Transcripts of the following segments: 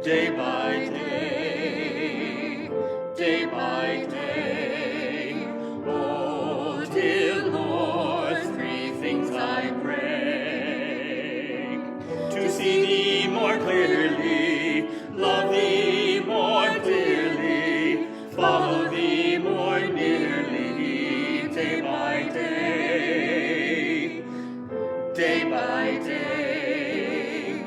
day by day, day by day. Oh, dear Lord, three things I pray: to see thee more clearly, love thee more dearly, follow thee more nearly, day by day, day by day,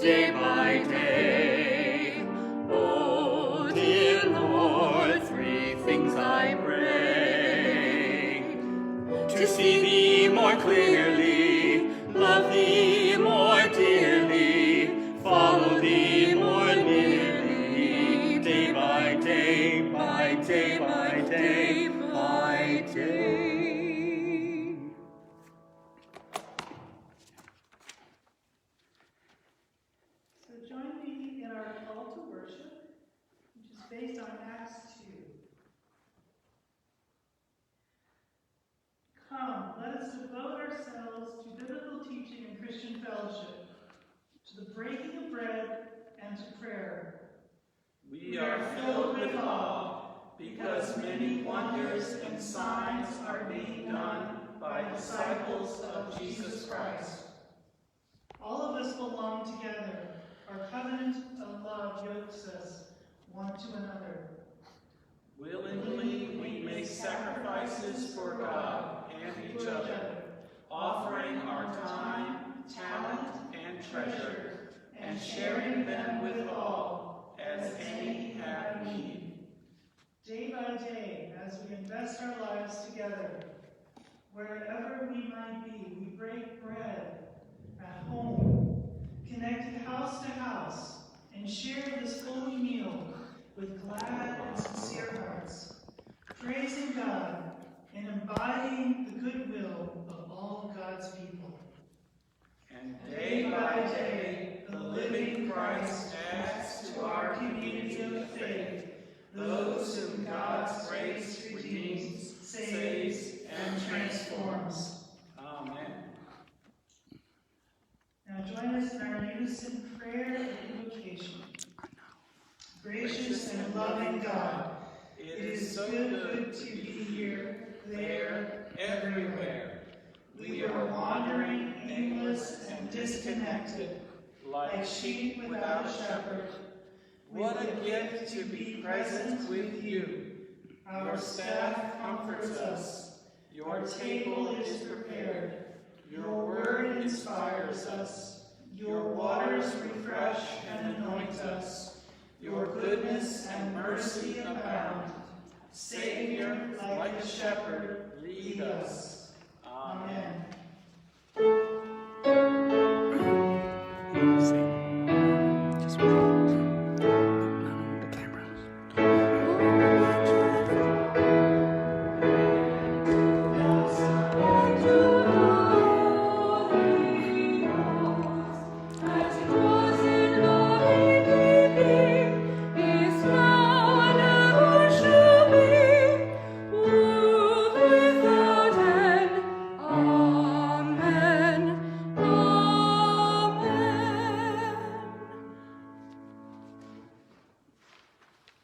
day by day. Oh, dear Lord, three things I pray: to see thee more clearly, love thee more dearly, follow thee more nearly, day by day, by day, by day, by day. So join me in our call to worship, which is based on Acts 2. Come, let us devote ourselves to biblical teaching and Christian fellowship, to the breaking of bread and to prayer. We are filled with awe because many wonders and signs are being done by disciples of Jesus Christ. All of us belong together. Our covenant of love yokes us one to another. Willingly we make sacrifices for God and each other, offering our time, talent, and treasure, and sharing them with all as any have need. Day by day, as we invest our lives together, wherever we might be, we break bread at home, connected house to house, and share this holy meal with glad and sincere hearts, praising God and embodying the goodwill of all of God's people. And day by day, the living Christ adds to our community of faith those whom God's grace redeems, saves, and transforms. Amen. Now join us in our unison prayer and invocation. Gracious and loving God, it is so good to be here, there, everywhere. We are wandering, aimless, and disconnected, like sheep without a shepherd. What a gift to be present with you. Our staff comforts us. Your table is prepared. Your word inspires us. Your waters refresh and anoint us. Your goodness and mercy abound. Savior, like a shepherd, lead us. Amen.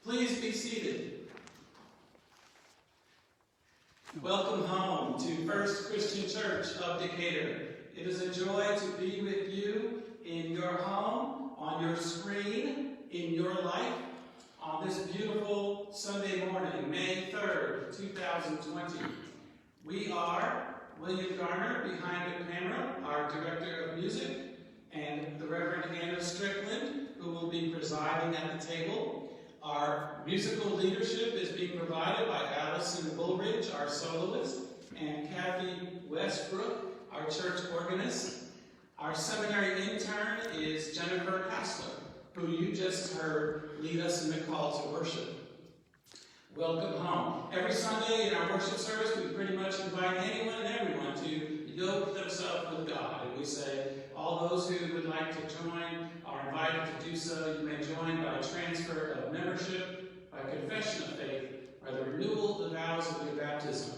Please be seated. Welcome home to First Christian Church of Decatur. It is a joy to be with you in your home, on your screen, in your life, on this beautiful Sunday morning, May 3rd, 2020. We are William Garner behind the camera, our Director of Music, and the Reverend Anna Strickland, who will be presiding at the table. Our musical leadership is being provided by Allison Bullridge, our soloist, and Kathy Westbrook, our church organist. Our seminary intern is Jennifer Hassler, who you just heard lead us in the call to worship. Welcome home. Every Sunday in our worship service, we pretty much invite anyone and everyone to yoke themselves with God. And we say, all those who would like to join are invited to do so. You may join by transfer of membership, by confession of faith, by the renewal of the vows of your baptism.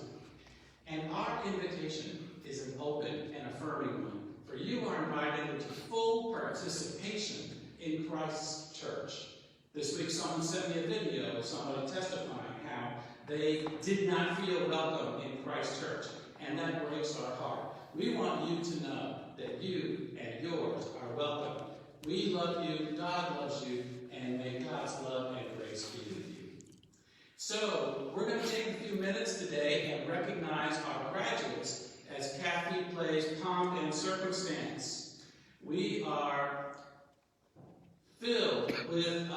And our invitation is an open and affirming one, for you are invited into full participation in Christ's church. This week someone sent me a video of somebody testifying how they did not feel welcome in Christ's church, and that breaks our heart. We want you to know that you and yours are welcome. We love you, God loves you, and may God's love and grace be with you. So, we're going to take a few minutes today and recognize our graduates as Kathy plays Pomp and Circumstance. We are filled with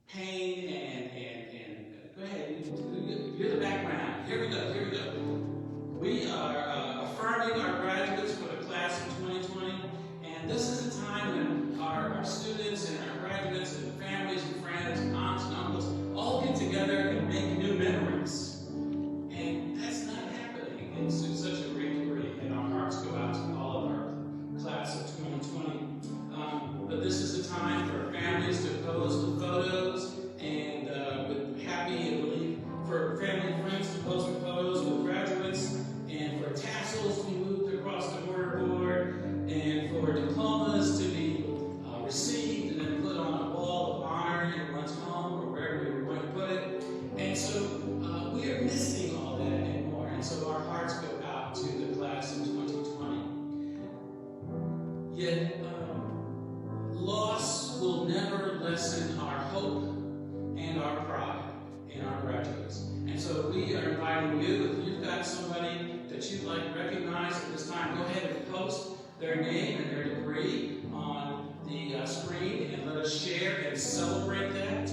pain and go ahead, you're the background. Here we go. We are affirming our graduates for the class of 2020, and this is a time when our students and our graduates and families and friends and aunts and uncles all get together and make new memories. And that's not happening in such a great degree, and our hearts go out to all of our class of 2020. But this is a time for families to pose with photos and with happy and relief, for family and friends to pose with photos with graduates, and for tassels to be moved across the board, and for diplomas to be received and then put on a wall of honor in one's home or wherever you're going to put it. And so we are missing all that and more. And so our hearts go out to the class in 2020. Yet loss will never lessen our hope and our pride in our graduates. And so we are inviting you, if you've got somebody that you'd like recognized at this time, go ahead and post their name and their degree on the screen, and let us share and celebrate that.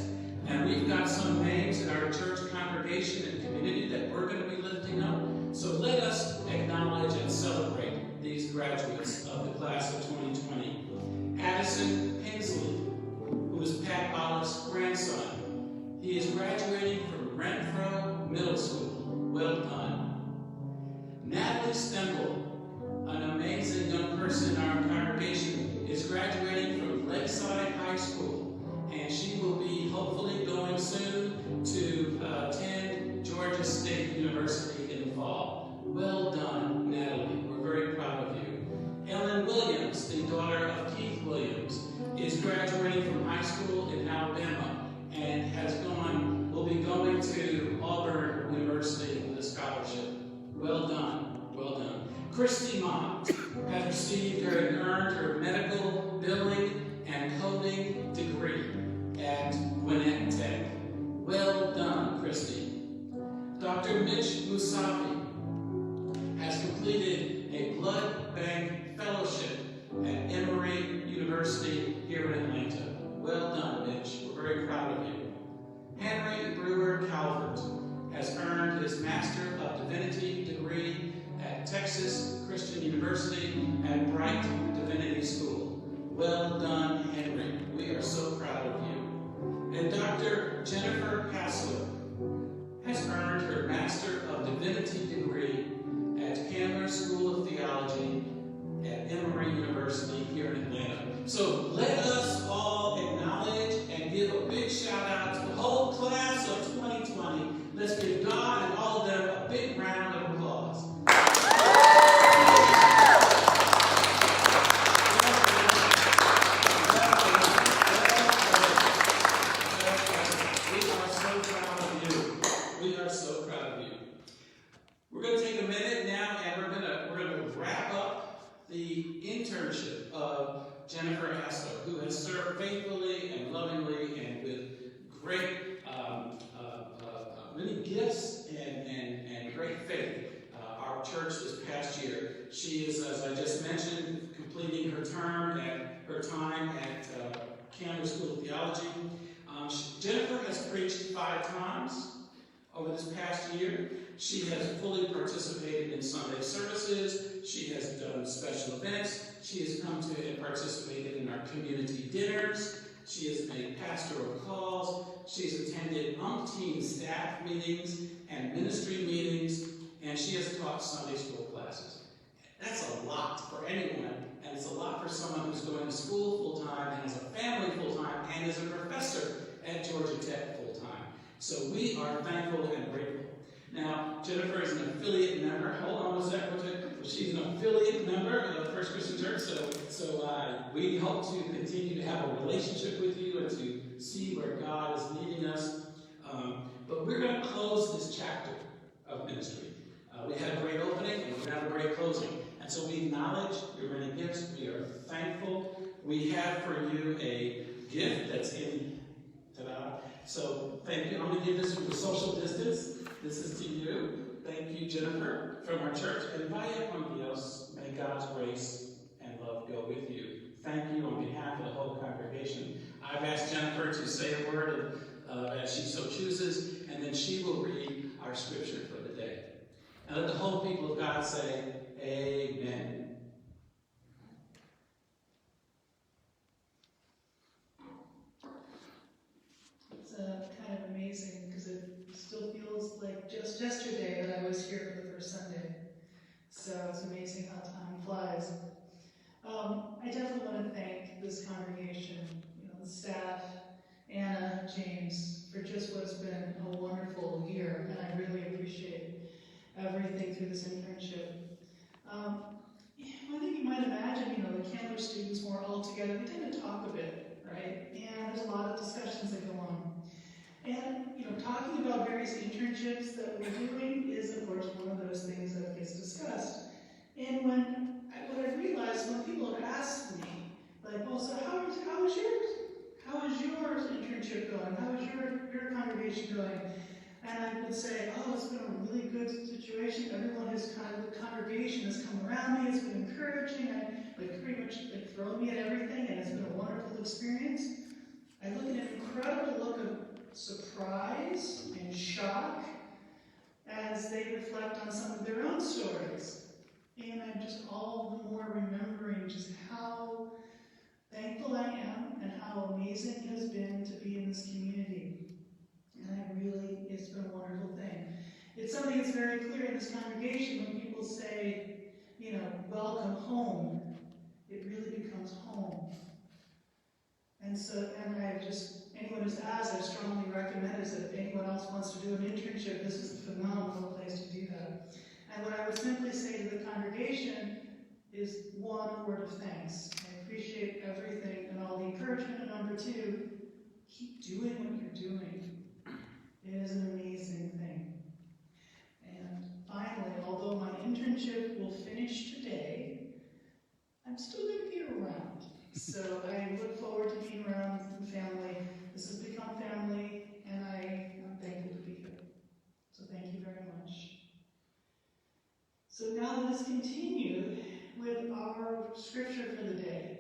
And we've got some names in our church congregation and community that we're going to be lifting up. So let us acknowledge and celebrate these graduates of the class of 2020. Addison Hensley, who is Pat Olive's grandson. He is graduating from Renfro Middle School. Well done. Natalie Stemple, an amazing young person in our congregation, is graduating from Lakeside High School, and she will be hopefully going soon to attend Georgia State University in the fall. Well done, Natalie. We're very proud of you. Ellen Williams, the daughter of Keith Williams, is graduating from high school in Alabama and will be going to Auburn University with a scholarship. Well done, well done. Christy Mott has received and earned her medical billing and coding degree at Gwinnett Tech. Well done, Christy. Dr. Mitch Musafi has completed a blood bank fellowship at Emory University here in Atlanta. Well done, Mitch. We're very proud of you. Henry Brewer Calvert has earned his Master of Divinity degree at Texas Christian University and Bright Divinity School. Well done, Henry. We are so proud of you. And Dr. Jennifer Hassler has earned her Master of Divinity degree at Candler School of Theology at Emory University here in Atlanta. So let us all acknowledge and give a big shout out to the whole class of 2020. Let's give God and all of them a big round of applause. We are so proud of you. We are so proud of you. We're going to take a minute now, and we're going to wrap up the internship of Jennifer Hassler, who has served faithfully and lovingly and with great many gifts and great faith our church this past year. She is, as I just mentioned, completing her time at Candler School of Theology. Jennifer has preached 5 times over this past year. She has fully participated in Sunday services. She has done special events. She has come to and participated in our community dinners. She has made pastoral calls. She's attended umpteen staff meetings and ministry meetings, and she has taught Sunday school classes. That's a lot for anyone, and it's a lot for someone who's going to school full-time and has a family full-time and is a professor at Georgia Tech full-time. So we are thankful and grateful. Now, Jennifer is an affiliate member. Hold on one second. She's an affiliate member of First Christian Church, so we hope to continue to have a relationship with you and to see where God is leading us. But we're going to close this chapter of ministry. We had a great opening, and we're going to have a great closing. And so we acknowledge your many gifts. We are thankful. We have for you a gift that's in, ta-da. So thank you. I'm going to give this with a social distance. This is to you. Thank you, Jennifer, from our church. And by everybody else, may God's grace and love go with you. Thank you on behalf of the whole congregation. I've asked Jennifer to say a word as she so chooses, and then she will read our scripture for the day. And let the whole people of God say, Amen. It's kind of amazing because it still feels like just yesterday that I was here for the first Sunday. So it's amazing how time flies. I definitely want to thank this congregation, the staff, Anna, James, for just what's been a wonderful year, and I really appreciate everything through this internship. One thing you might imagine, the Candler students were all together. We tend to talk a bit, right? And there's a lot of discussions that go on. And, talking about various internships that we're doing is, of course, one of those things that gets discussed. And what I've realized when people have asked me, like, well, so how is yours? How is your internship going? How is your congregation going? And I would say, oh, it's been a really good situation. Everyone the congregation has come around me. It's been encouraging. Pretty much thrown me at everything, and it's been a wonderful experience. I look at an incredible look of surprise and shock as they reflect on some of their own stories. And I'm just all the more remembering just how thankful I am and how amazing it has been to be in this community. And it's been a wonderful thing. It's something that's very clear in this congregation when people say, welcome home. It really becomes home. And anyone who's asked, I strongly recommend is that if anyone else wants to do an internship, this is a phenomenal place to do that. And what I would simply say to the congregation is one word of thanks. I appreciate everything and all the encouragement. And number two, keep doing what you're doing. It is an amazing thing. And finally, although my internship will finish today, I'm still going to be around. So I look forward to being around the family. This has become family, and I am thankful to be here. So thank you very much. So now let us continue with our scripture for the day.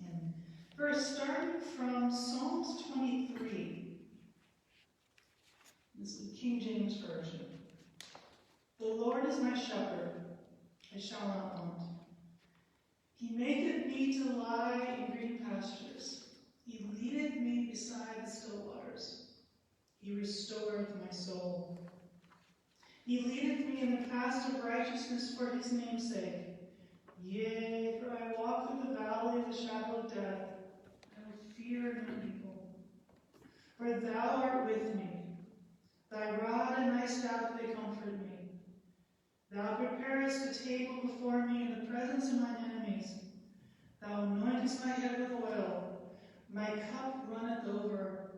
And first, starting from Psalms 23. This is the King James Version. The Lord is my shepherd, I shall not want. He maketh me to lie in green pastures. He leadeth me beside the still waters. He restoreth my soul. He leadeth me in the paths of righteousness for his name's sake. Yea, for I walk through the valley of the shadow of death, I will fear no evil. For thou art with me. Thy rod and thy staff, they comfort me. Thou preparest a table before me in the presence of mine enemies. Thou anointest my head with oil. My cup runneth over.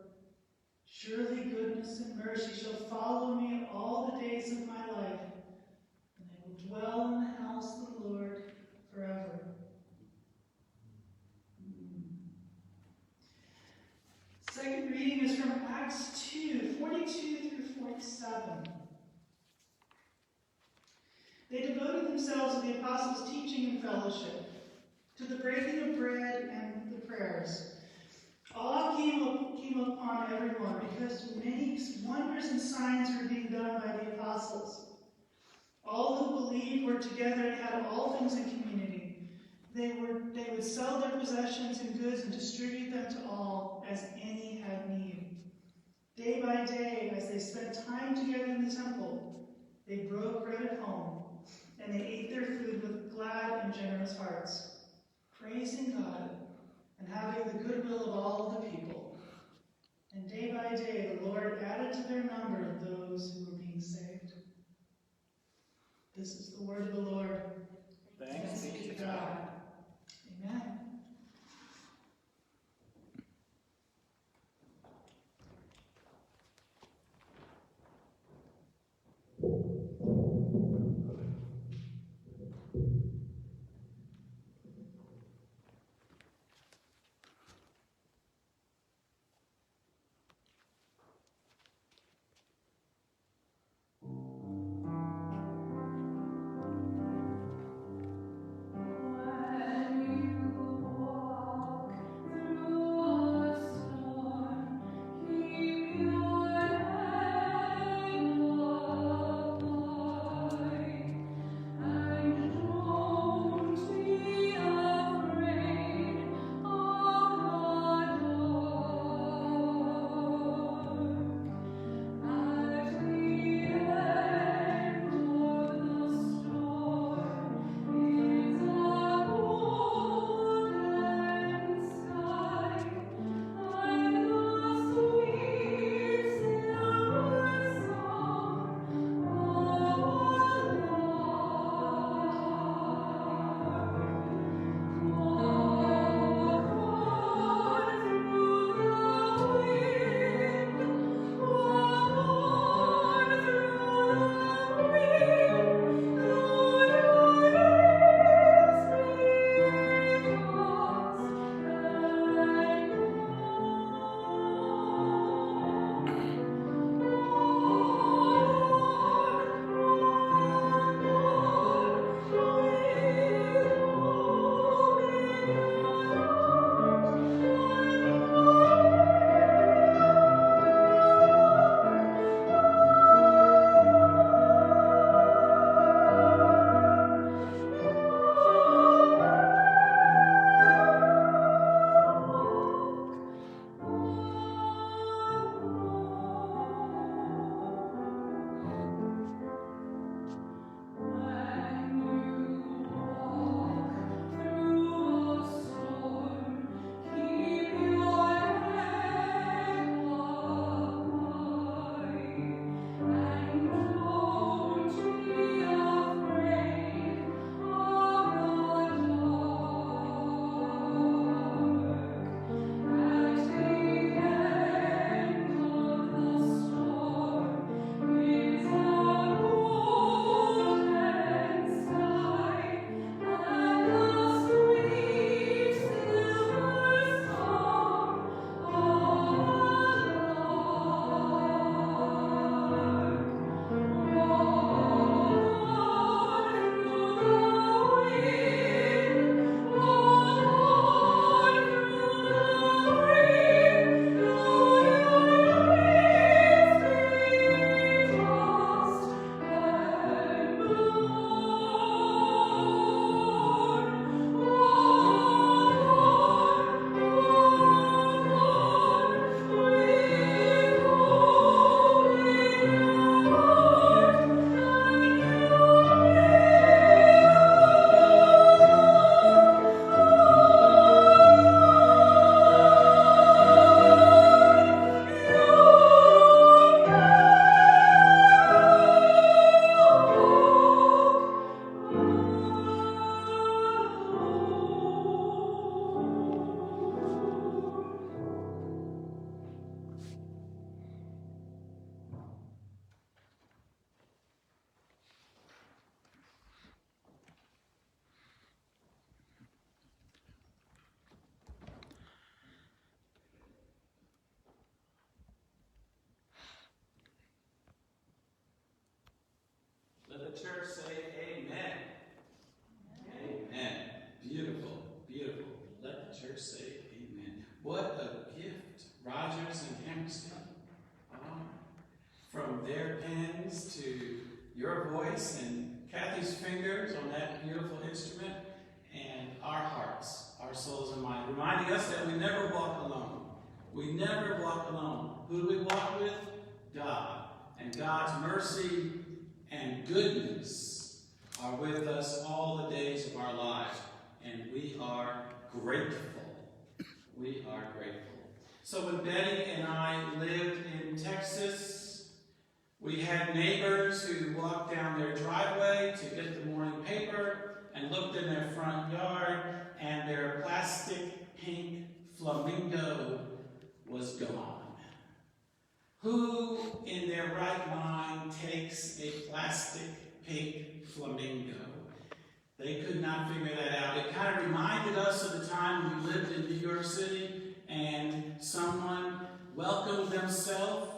Surely goodness and mercy shall follow me all the days of my life, and I will dwell in the house of the Lord forever. Second reading is from Acts 2, 42 through 47. They devoted themselves to the apostles' teaching and fellowship, to the breaking of bread and the prayers. Awe came upon everyone because many wonders and signs were being done by the apostles. All who believed were together and had all things in community. They would sell their possessions and goods and distribute them to all as any had need. Day by day, as they spent time together in the temple, they broke bread at home, and they ate their food with glad and generous hearts, praising God and having the goodwill of all the people. And day by day, the Lord added to their number those who were being saved. This is the word of the Lord. Thanks be to God. Amen. Let the church say amen. Amen. Beautiful, beautiful. Let the church say amen. What a gift, Rogers and Hammerstein. From their pens to your voice and Kathy's fingers on that beautiful instrument, and our hearts, our souls and minds, reminding us that we never walk alone. We never walk alone. Who do we walk with? God. And God's mercy and goodness are with us all the days of our lives. And we are grateful. We are grateful. So when Betty and I lived in Texas, We had neighbors who walked down their driveway to get the morning paper and looked in their front yard, and their plastic pink flamingo was gone. Who in their right mind takes a plastic pink flamingo? They could not figure that out. It kind of reminded us of the time we lived in New York City and someone welcomed themselves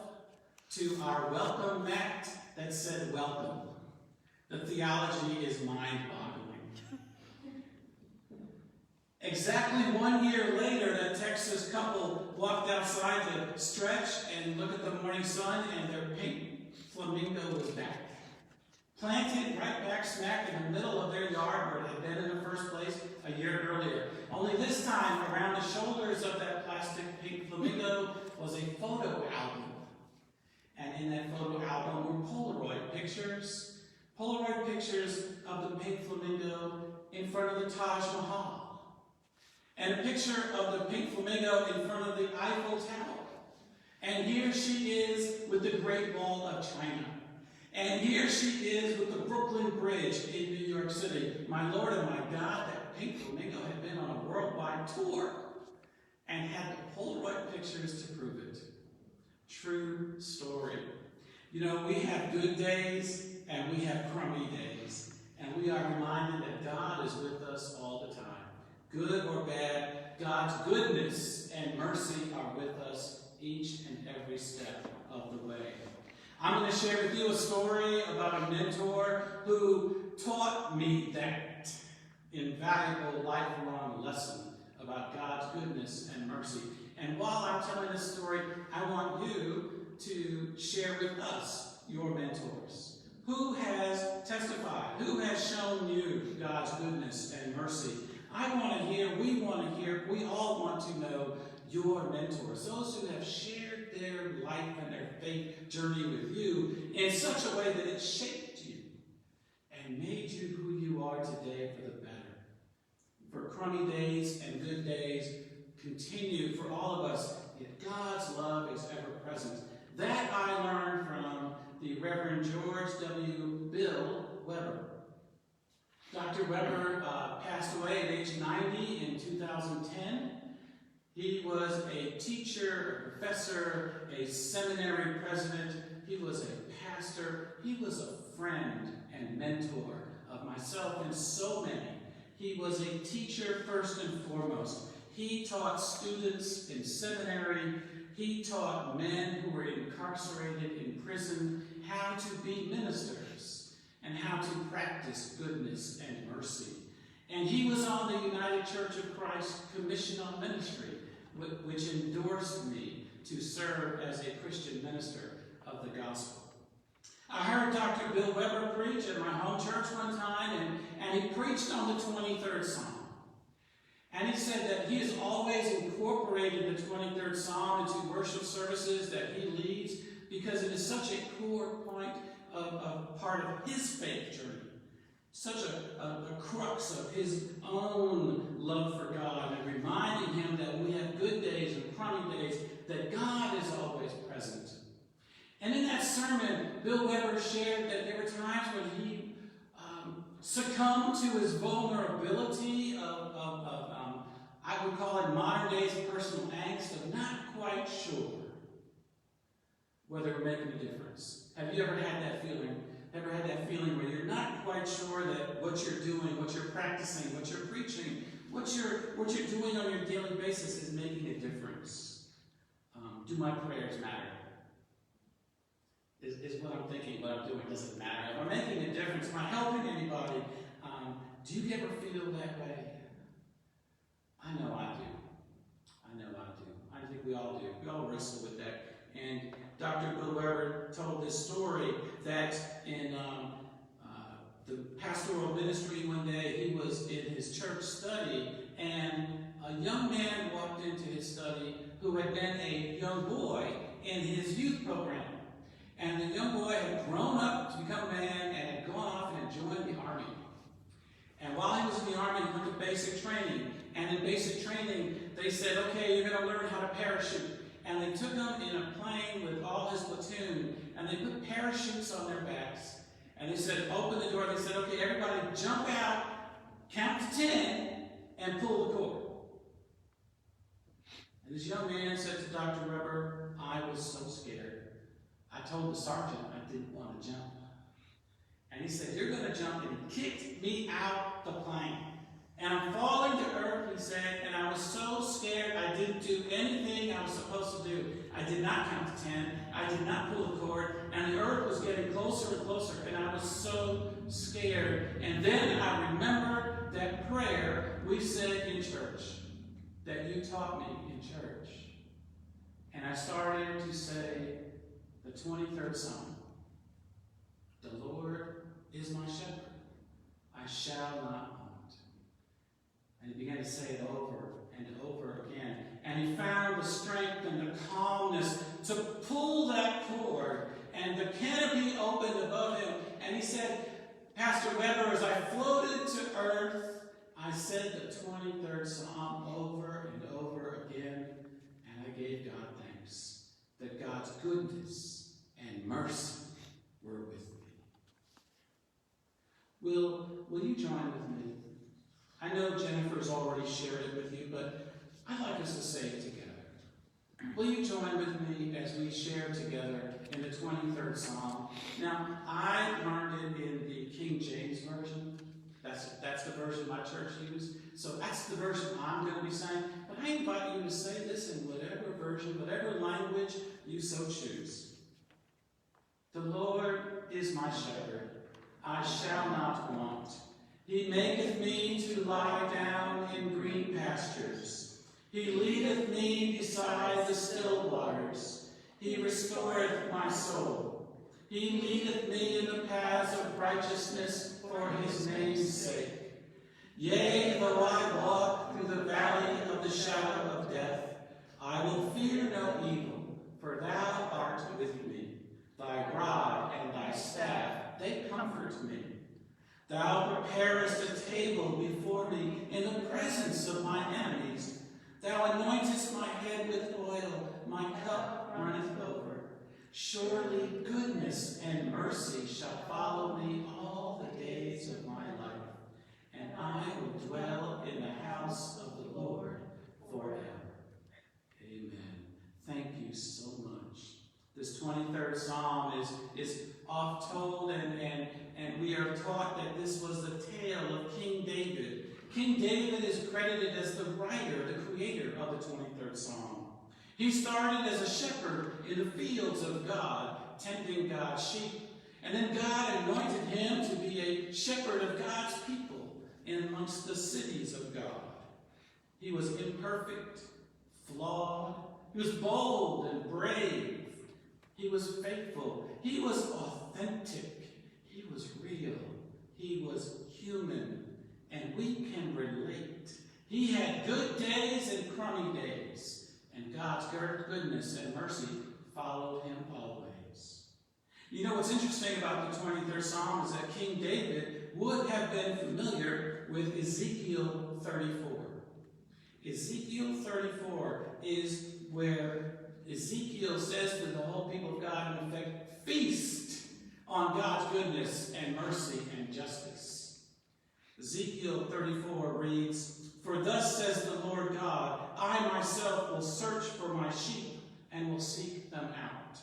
to our welcome mat that said welcome. The theology is mind-boggling. Exactly 1 year later, that Texas couple walked outside to stretch and look at the morning sun, and their pink flamingo was back. Planted right back smack in the middle of their yard where it had been in the first place a year earlier. Only this time, around the shoulders of that plastic pink flamingo was a photo album. And in that photo album were Polaroid pictures of the pink flamingo in front of the Taj Mahal. And a picture of the pink flamingo in front of the Eiffel Tower. And here she is with the Great Wall of China. And here she is with the Brooklyn Bridge in New York City. My Lord and my God, that pink flamingo had been on a worldwide tour and had the Polaroid pictures to prove it. True story. You know, we have good days and we have crummy days. And we are reminded that God is with us all the time. Good or bad, God's goodness and mercy are with us each and every step of the way. I'm going to share with you a story about a mentor who taught me that invaluable lifelong lesson about God's goodness and mercy. And while I'm telling this story, I want you to share with us your mentors. Who has testified? Who has shown you God's goodness and mercy? I want to hear, we all want to know your mentors, those who have shared their life and their faith journey with you in such a way that it shaped you and made you who you are today for the better. For crummy days and good days continue for all of us, yet God's love is ever present. That I learned from the Reverend George W. Bill Weber. Dr. Weber passed away at age 90 in 2010. He was a teacher, a professor, a seminary president. He was a pastor. He was a friend and mentor of myself and so many. He was a teacher first and foremost. He taught students in seminary. He taught men who were incarcerated in prison how to be ministers and how to practice goodness and mercy. And he was on the United Church of Christ Commission on Ministry, which endorsed me to serve as a Christian minister of the gospel. I heard Dr. Bill Weber preach at my home church one time, and he preached on the 23rd Psalm. And he said that he has always incorporated the 23rd Psalm into worship services that he leads because it is such a core point of part of his faith journey. Such a crux of his own love for God and reminding him that when we have good days and crummy days, that God is always present. And in that sermon, Bill Weber shared that there were times when he succumbed to his vulnerability of I would call it modern days personal angst of not quite sure whether we're making a difference. Have you ever had that feeling? Ever had that feeling where you're not quite sure that what you're doing, what you're practicing, what you're preaching, what you're doing on your daily basis is making a difference? Do my prayers matter? Is what I'm thinking, what I'm doing, does it matter? Am I making a difference? Am I helping anybody? Do you ever feel that way? I know I do. I know I do. I think we all do. We all wrestle with that. And Dr. Bill Weber told this story that in the pastoral ministry one day, he was in his church study, and a young man walked into his study who had been a young boy in his youth program. And the young boy had grown up to become a man and had gone off and joined the army. And while he was in the army, he went to basic training. And in basic training, they said, okay, you're going to learn how to parachute. and they took him in a plane with all his platoon, and they put parachutes on their backs, and they said, open the door. They said, okay, everybody jump out, count to 10, and pull the cord. And this young man said to Dr. Weber, I was so scared. I told the sergeant I didn't want to jump. And he said, you're going to jump, and he kicked me out the plane. And I'm falling to earth, he said, and I was so scared I didn't do anything I was supposed to do. I did not count to 10. I did not pull the cord, and the earth was getting closer and closer, and I was so scared. And then I remembered that prayer we said in church, that you taught me in church. And I started to say the 23rd Psalm. The Lord is my shepherd. I shall not want. And he began to say it over and over again. And he found the strength and the calmness to pull that cord. And the canopy opened above him. And he said, Pastor Weber, as I floated to earth, I said the 23rd Psalm over and over again. And I gave God thanks that God's goodness and mercy were with me. Will you join with me? I know Jennifer's already shared it with you, but I'd like us to say it together. Will you join with me as we share together in the 23rd Psalm? Now, I learned it in the King James Version. That's the version my church used. So that's the version I'm going to be saying. But I invite you to say this in whatever version, whatever language you so choose. The Lord is my shepherd. I shall not want. He maketh me to lie down in green pastures. He leadeth me beside the still waters. He restoreth my soul. He leadeth me in the paths of righteousness for his name's sake. Yea, though I walk through the valley of the shadow of death, I will fear no evil, for thou art with me. Thy rod and thy staff, they comfort me. Thou preparest a table before me in the presence of my enemies. Thou anointest my head with oil, my cup runneth over. Surely goodness and mercy shall follow me all the days of my life, and I will dwell in the house of the Lord forever. Amen. Thank you so much. This 23rd Psalm is oft told, and we are taught that this was the tale of King David. King David is credited as the writer, the creator of the 23rd Psalm. He started as a shepherd in the fields of God, tending God's sheep. And then God anointed him to be a shepherd of God's people in amongst the cities of God. He was imperfect, flawed. He was bold and brave. He was faithful. He was authentic. He was real. He was human. And we can relate. He had good days and crummy days. And God's goodness and mercy followed him always. You know what's interesting about the 23rd Psalm is that King David would have been familiar with Ezekiel 34. Ezekiel 34 is where Ezekiel says to the whole people of God, in effect, feast on God's goodness and mercy and justice. Ezekiel 34 reads, For thus says the Lord God, I myself will search for my sheep and will seek them out.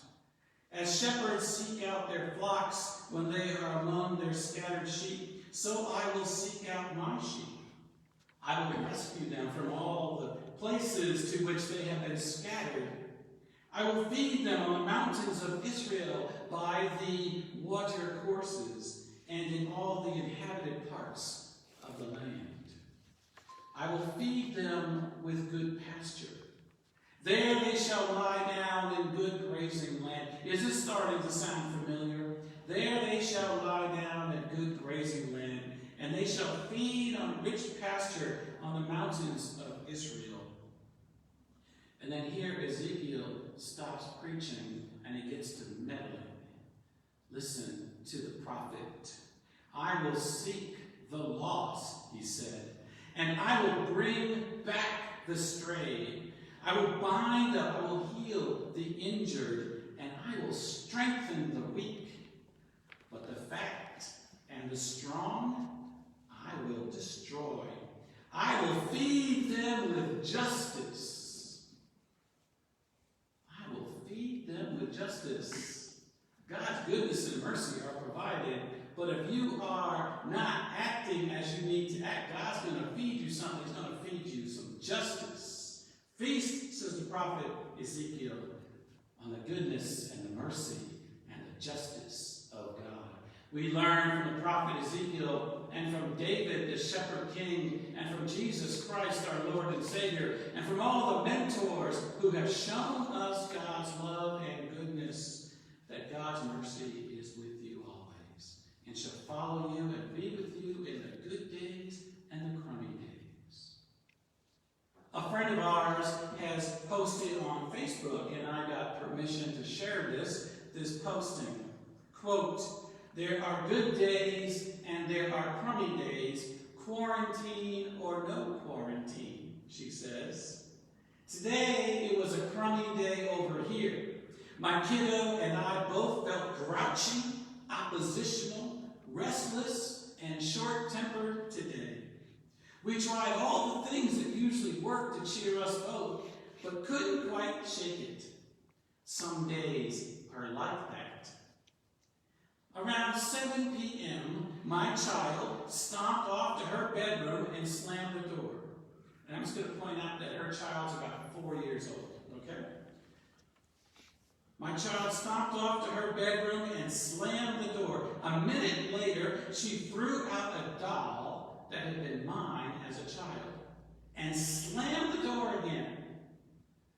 As shepherds seek out their flocks when they are among their scattered sheep, so I will seek out my sheep. I will rescue them from all the places to which they have been scattered. I will feed them on the mountains of Israel by the water courses and in all the inhabited parts of the land. I will feed them with good pasture. There they shall lie down in good grazing land. Is this starting to sound familiar? There they shall lie down in good grazing land, and they shall feed on rich pasture on the mountains of Israel. And then here Ezekiel stops preaching and he gets to meddling. Listen to the prophet. I will seek the lost, he said, and I will bring back the stray. I will bind up, I will heal the injured, and I will strengthen the weak. But the fat and the strong I will destroy. I will feed them with justice. I will feed them with justice. God's goodness and mercy are provided, but if you are not acting as you need to act, God's going to feed you something. He's going to feed you some justice. Feast, says the prophet Ezekiel, on the goodness and the mercy and the justice of God. We learn from the prophet Ezekiel and from David, the shepherd king, and from Jesus Christ, our Lord and Savior, and from all the mentors who have shown us God's love and goodness, that God's mercy is with you always and shall follow you and be with you in the good days and the crummy days. A friend of ours has posted on Facebook, and I got permission to share this posting. Quote, "There are good days and there are crummy days, quarantine or no quarantine," she says. Today, it was a crummy day over here. My kiddo and I both felt grouchy, oppositional, restless, and short-tempered today. We tried all the things that usually work to cheer us both, but couldn't quite shake it. Some days are like that. Around 7 p.m., my child stomped off to her bedroom and slammed the door. And I'm just going to point out that her child's about 4 years old, okay? My child stomped off to her bedroom and slammed the door. A minute later, she threw out a doll that had been mine as a child and slammed the door again.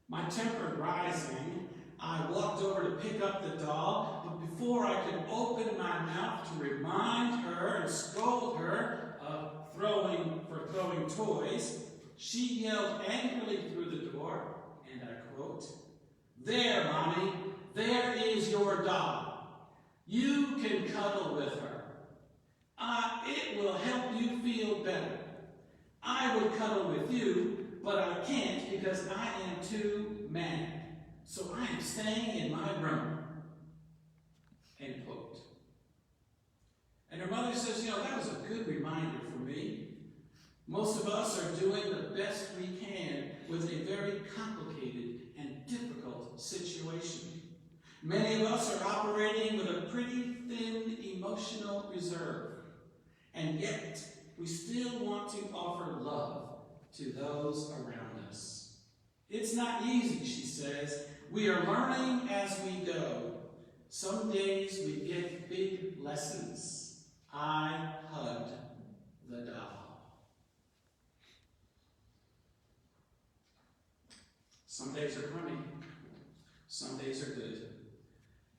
My temper rising, I walked over to pick up the doll, but before I could open my mouth to remind her and scold her for throwing toys, she yelled angrily through the door, and I quote, "There, Mommy, there is your doll. You can cuddle with her. It will help you feel better. I would cuddle with you, but I can't because I am too mad. So I am staying in my room." End quote. And her mother says, that was a good reminder for me. Most of us are doing the best we can with a very complicated and difficult situation. Many of us are operating with a pretty thin emotional reserve. And yet, we still want to offer love to those around us. It's not easy, she says. We are learning as we go. Some days we get big lessons. I hugged the doll. Some days are crummy. Some days are good.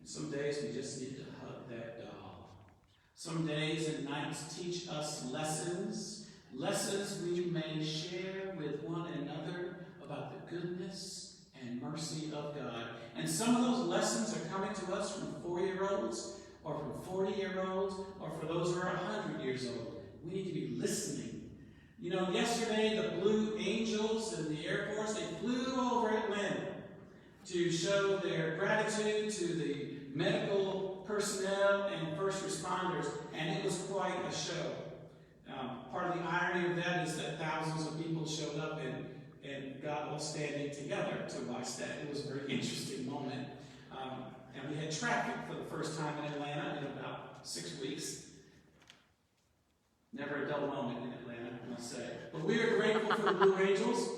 And some days we just need to hug that doll. Some days and nights teach us lessons we may share with one another about the goodness and mercy of God. And some of those lessons are coming to us from 4-year-olds or from 40-year-olds or for those who are 100 years old. We need to be listening. Yesterday the Blue Angels in the Air Force, they flew over Atlanta to show their gratitude to the medical personnel and first responders, and it was quite a show. Part of the irony of that is that thousands of people showed up and got all standing together to watch that. It was a very interesting moment. And we had traffic for the first time in Atlanta in about 6 weeks. Never a dull moment in Atlanta, I must say. But we are grateful for the Blue Angels.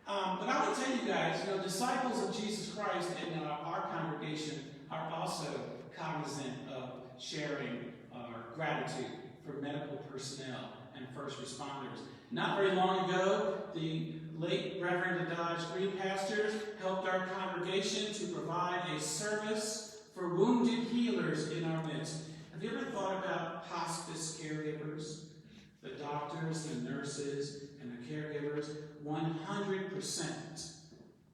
But I want to tell you guys, disciples of Jesus Christ in our congregation are also cognizant of sharing our gratitude for medical personnel and first responders. Not very long ago, the late Reverend Dodge Green pastors helped our congregation to provide a service for wounded healers in our midst. Have you ever thought about hospice caregivers? The doctors, the nurses, and the caregivers, 100%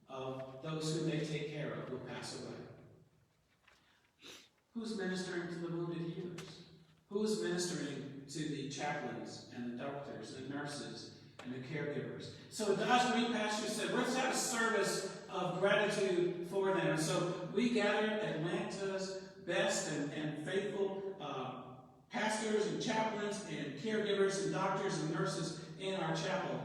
of those who they take care of will pass away. Who's ministering to the wounded healers? Who's ministering to the chaplains and the doctors and nurses and the caregivers? So Dodge Green pastor said, let's have a service gratitude for them. So we gathered Atlanta's best and faithful pastors and chaplains and caregivers and doctors and nurses in our chapel.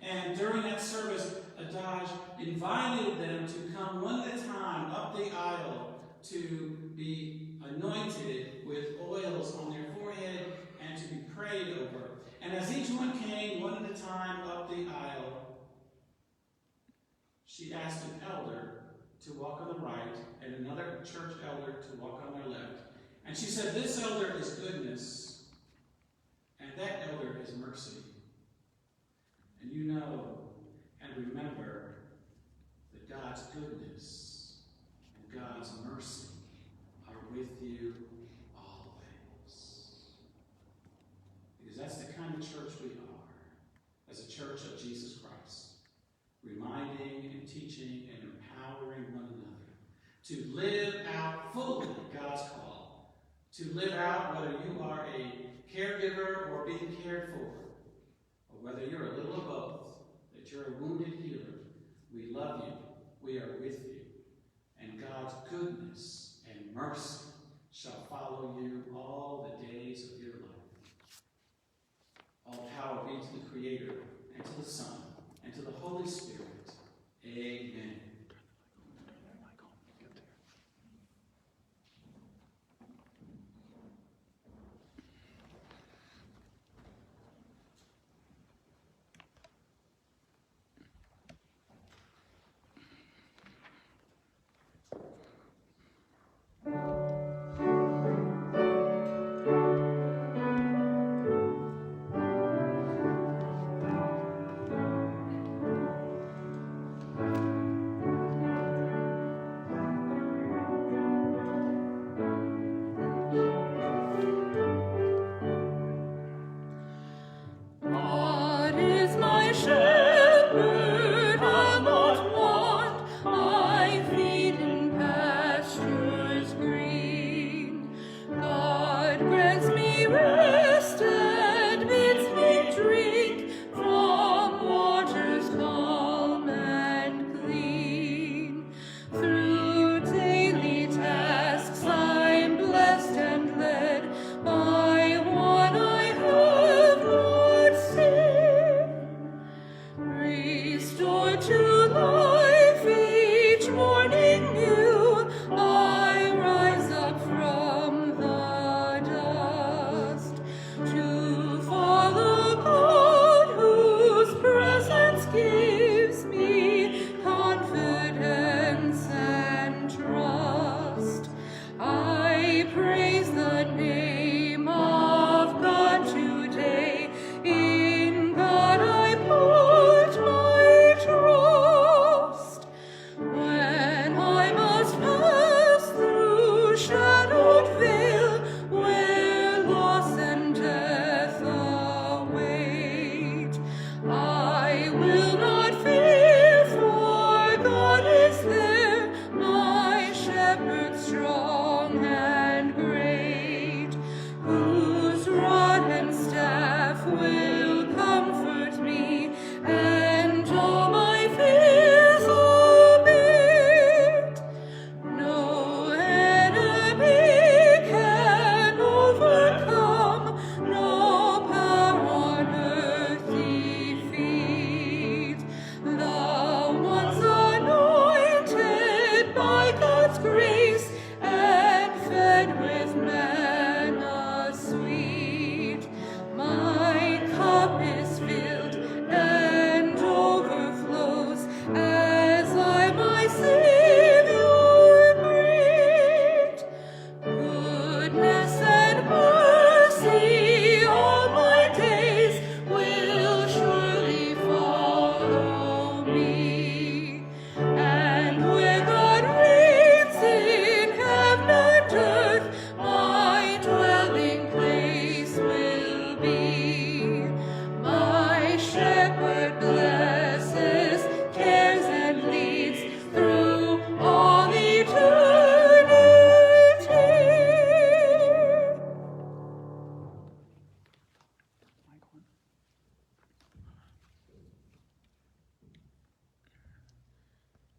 And during that service, Adaj invited them to come one at a time up the aisle to be anointed with oils on their forehead and to be prayed over. And as each one came one at a time up the aisle, she asked an elder to walk on the right and another church elder to walk on their left. And she said, this elder is goodness, and that elder is mercy. And you know and remember that God's goodness and God's mercy are with you always. Because that's the kind of church we are, as a church of Jesus Christ, reminding and teaching and empowering one another to live out fully God's call. To live out whether you are a caregiver or being cared for, or whether you're a little of both, that you're a wounded healer. We love you. We are with you. And God's goodness and mercy shall follow you all the days of your life. All power be to the Creator, and to the Son, and to the Holy Spirit. Amen.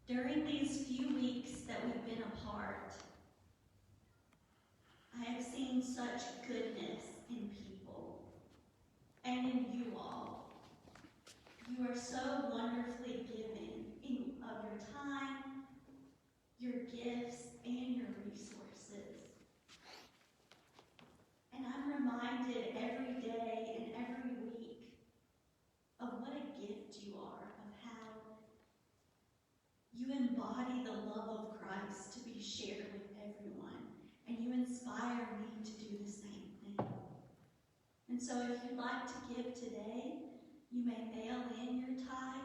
During these few weeks that we've been apart, I have seen such goodness in people and in you all. You are so wonderfully giving of your time, your gifts, and your resources. And I'm reminded every day and every week of what a gift you are, of how you embody the love of Christ to be shared with everyone, and you inspire me to do the same thing. And so if you'd like to give today, you may mail in your tithe.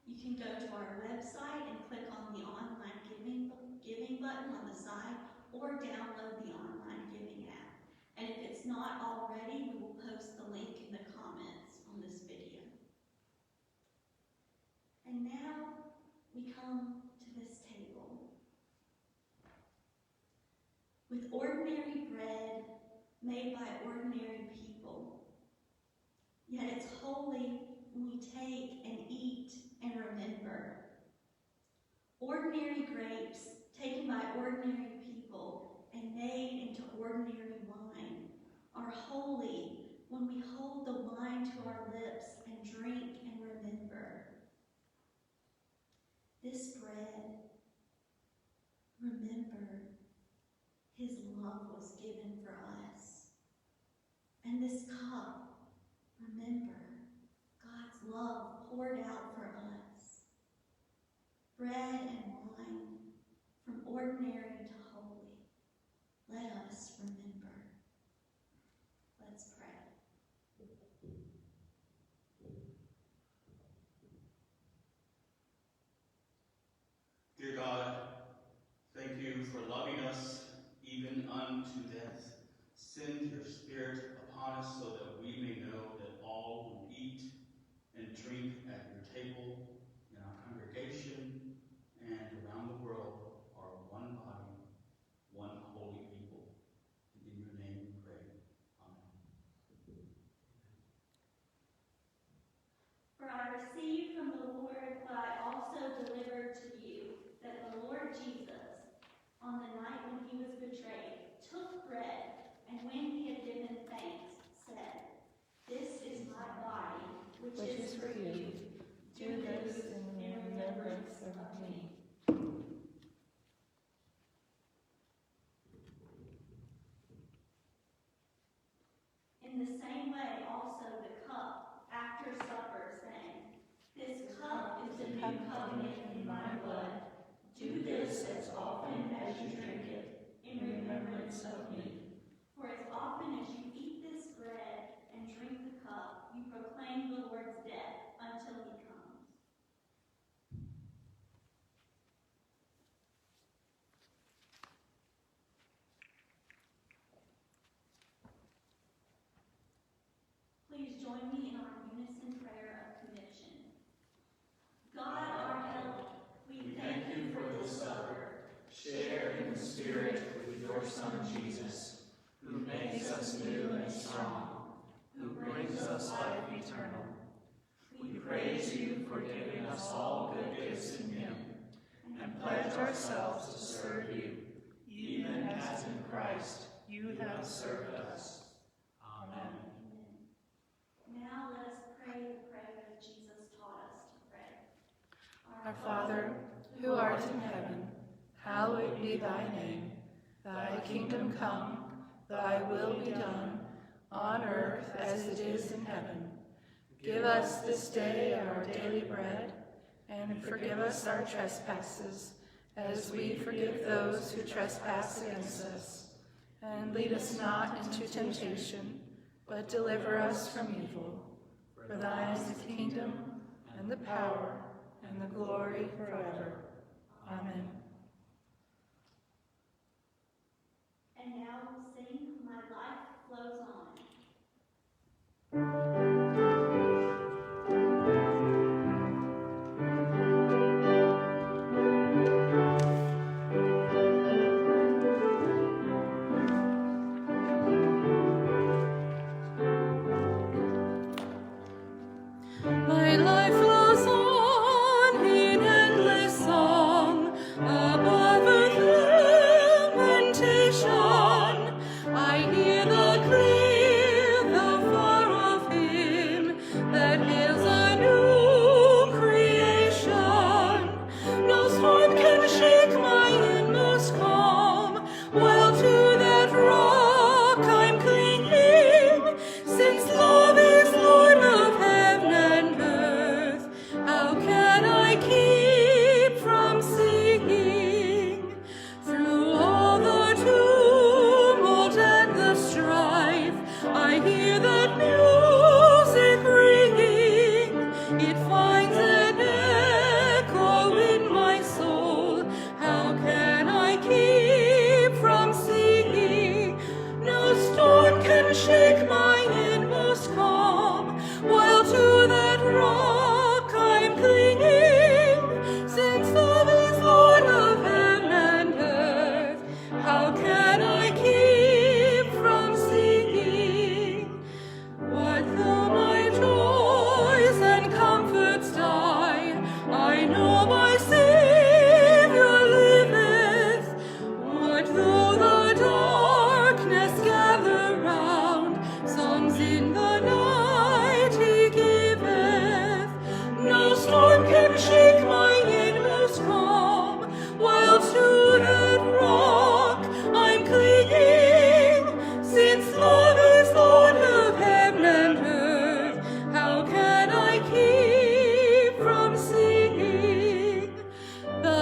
You can go to our website and click on the online giving button on the side, or download the online giving app. And if it's not already, we will post the link in the comments on this video. And now we come to this table with ordinary bread made by ordinary people. Yet it's holy when we take and eat and remember. Ordinary grapes taken by ordinary people and made into ordinary wine are holy when we hold the wine to our lips and drink and remember. This bread, remember, his love was given for us. And this cup, remember, God's love poured out for us. Bread and wine, from ordinary to holy. Let us remember. Let's pray. Dear God, thank you for loving us even unto death. Send your Spirit upon us so that we may know that all who eat and drink at your table in our congregation and around the world are one body, one holy people. And in your name we pray. Amen. For I received from the Lord what I also delivered to you, that the Lord Jesus, on the night when he was betrayed, took bread, and when he had given thanks, said, "This is my body, which is for you. Do this in remembrance of me." In the same way also the cup after supper, saying, "This cup is the new covenant in my blood. Do this as often as you drink it in remembrance of me. For as often as you eat this bread and drink the cup, you proclaim the Lord's death until he comes." Please join me in our unison prayer of conviction. God, our help, we thank you for this supper, Share in the Spirit with your Son Jesus, who makes us new and strong, who brings us life eternal. We praise you for giving us all good gifts in him, and pledge ourselves to serve you, even as in Christ you have served us. Amen. Now let us pray the prayer that Jesus taught us to pray. Our Father, who art in heaven, hallowed be thy name. Thy kingdom come, thy will be done, on earth as it is in heaven. Give us this day our daily bread, and forgive us our trespasses, as we forgive those who trespass against us. And lead us not into temptation, but deliver us from evil. For thine is the kingdom, and the power, and the glory forever. Amen. And now sing, "My Life Flows On." My life flows on in endless song.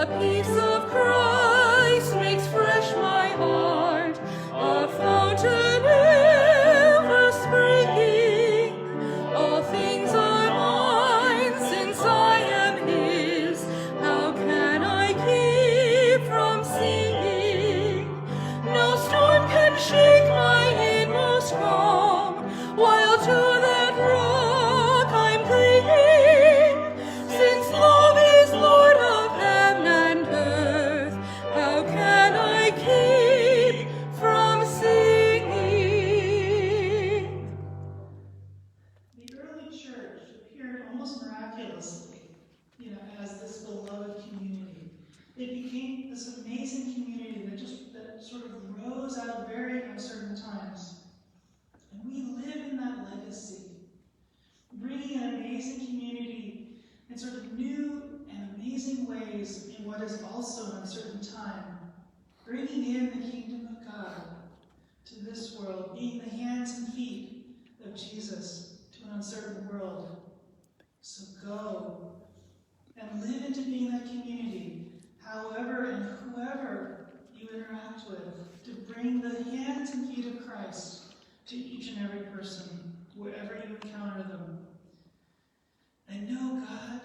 The peace of Christ makes fresh my heart, a fountain ever springing. All things are mine since I am His. How can I keep from singing? No storm can shake my inmost calm, while to that rock I'm clinging. Since love is Lord of heaven and earth, how can I keep from singing? The early church appeared almost miraculously, as this beloved community. It became this amazing community that sort of rose out of very uncertain times. And we live in that legacy, bringing an amazing community in sort of new and amazing ways in what is also an uncertain time, bringing in the kingdom of God to this world, being the hands and feet of Jesus to an uncertain world. So go and live into being that community, however and whoever you interact with, to bring the hands and feet of Christ to each and every person, wherever you encounter them. And know God